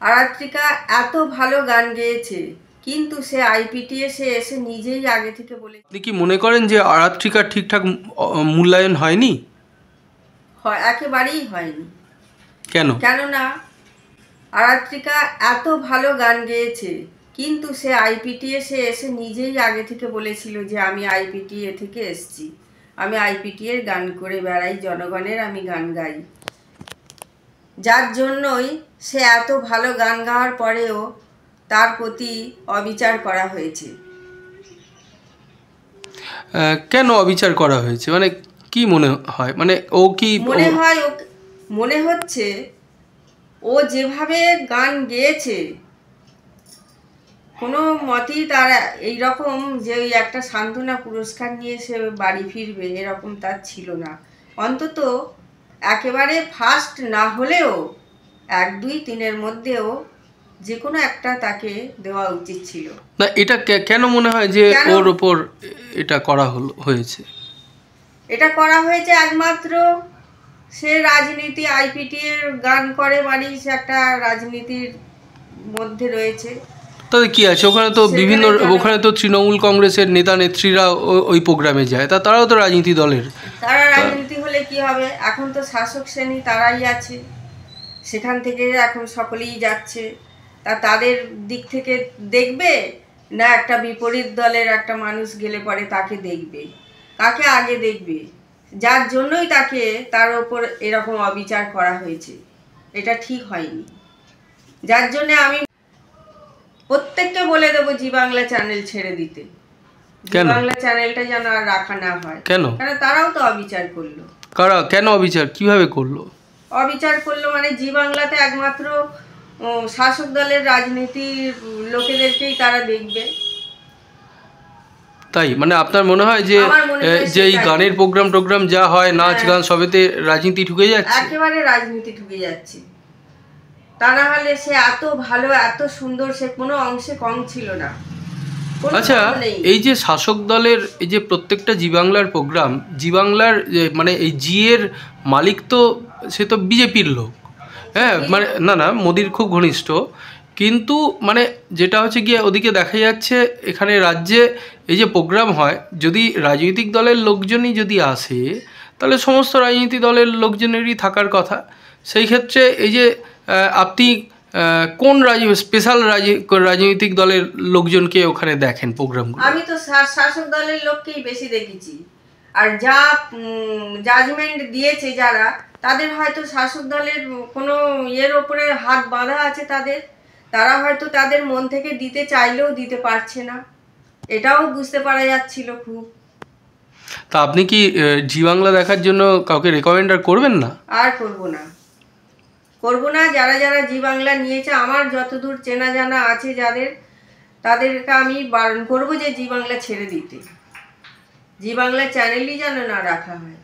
আরাত্রিকা এত ভালো গান গেয়েছে, কিন্তু সে আইপিটিএসে এসে নিজেই আগে থেকে বলে। আপনি কি মনে করেন যে আরাত্রিকার ঠিকঠাক মূল্যায়ন হয়নি? একেবারেই হয়নি। কেন? কেননা আরাত্রিকা এত ভালো গান গেয়েছে, কিন্তু সে আইপিটিএসে এসে নিজেই আগে থেকে বলেছিল যে আমি আইপিটিএ থেকে এসছি, আমি আইপিটিএর গান করে বেড়াই, জনগণের আমি গান গাই। যার জন্যই সে এত ভালো গান গাওয়ার পরেও তার প্রতি অবিচার করা হয়েছে। কেন অবিচার করা হয়েছে? মানে কি মনে হয়? মানে ও কি মনে হচ্ছে ও যেভাবে গান গেয়েছে কোনো মতেই তার এইরকম যে ওই একটা সান্ত্বনা পুরস্কার নিয়ে সে বাড়ি ফিরবে এরকম তার ছিল না। অন্তত একেবারে ফার্স্ট না হলেও 1, 2, 3-এর মধ্যেও যে কোনো একটা তাকে দেওয়া উচিত ছিল। না, এটা কেন মনে হয় যে ওর ওপর এটা করা হয়েছে? এটা করা হয়েছে একমাত্র সে রাজনীতি, আইপিটিএর গান করে মানে সে একটা রাজনীতির মধ্যে রয়েছে। তাদের কি আছে ওখানে? তো বিভিন্ন ওখানে তো তৃণমূল কংগ্রেসের নেতা নেত্রীরা ওই প্রোগ্রামে যায়, তারাও তো রাজনীতি দলের। তারা রাজনীতি হলে কি হবে? এখন তো শাসক শ্রেণী তারাই আছে, সেখান থেকে এখন সকলেই যাচ্ছে। তাদের দিক থেকে দেখবে না একটা বিপরীত দলের একটা মানুষ গেলে পরে তাকে দেখবে? কাকে আগে দেখবে? যার জন্যই তাকে তার ওপর এরকম অবিচার করা হয়েছে, এটা ঠিক হয়নি। যার জন্য আমি প্রত্যেককে বলে দেবো জি বাংলা চ্যানেল ছেড়ে দিতে। জি বাংলা চ্যানেলটা যেন আর রাখা না হয়। কেন? কারণ তারাও তো অবিচার করলো। কারা কেন অবিচার কিভাবে করলো? অবিচার করলো মানে জি বাংলাতে একমাত্র শাসক দলের রাজনীতির লোকেদেরকেই তারা দেখবে। তাই মানে আপনার মনে হয় যে এই গানের প্রোগ্রাম যা হয়, নাচ গান, সবেতে রাজনীতি ঢুকে যাচ্ছে? একেবারে রাজনীতি ঢুকে যাচ্ছে। তা না হলে সে এত ভালো, এত সুন্দর, সে কোনো অংশে কম ছিল না। আচ্ছা, এই যে শাসক দলের এই যে প্রত্যেকটা জি বাংলার প্রোগ্রাম, জি বাংলার মানে এই জি এর মালিক তো সে তো বিজেপির লোক, হ্যাঁ, মানে না মোদির খুব ঘনিষ্ঠ, কিন্তু মানে যেটা হচ্ছে গিয়ে ওদিকে দেখা যাচ্ছে এখানে রাজ্যে এই যে প্রোগ্রাম হয়, যদি রাজনৈতিক দলের লোকজনই যদি আসে তাহলে সমস্ত রাজনীতি দলের লোকজনেরই থাকার কথা। সেই ক্ষেত্রে এই যে আপনি কোন স্পেশাল রাজনৈতিক দলের লোকজনকে ওখানে দেখেন প্রোগ্রামগুলো? আমি তো শাসক দলের লোককেই বেশি দেখেছি। আর যা জাজমেন্ট দিয়েছে যারা, তাদের হয়তো শাসক দলের কোনো ইয়ের ওপরে হাত বাঁধা আছে তাদের, তারা হয়তো তাদের মন থেকে দিতে চাইলেও দিতে পারছে না, এটাও বুঝতে পারা যাচ্ছিল খুব। তা আপনি কি জি বাংলা দেখার জন্য কাউকে রেকমেন্ড করবেন না? আর করব না। যারা যারা জি বাংলা নিয়েছে, আমার যতদূর চেনা জানা আছে যাদের, তাদেরকে আমি বারণ করবো যে জি বাংলা ছেড়ে দিতে। জি বাংলা চ্যানেলই যেন না রাখা হয়।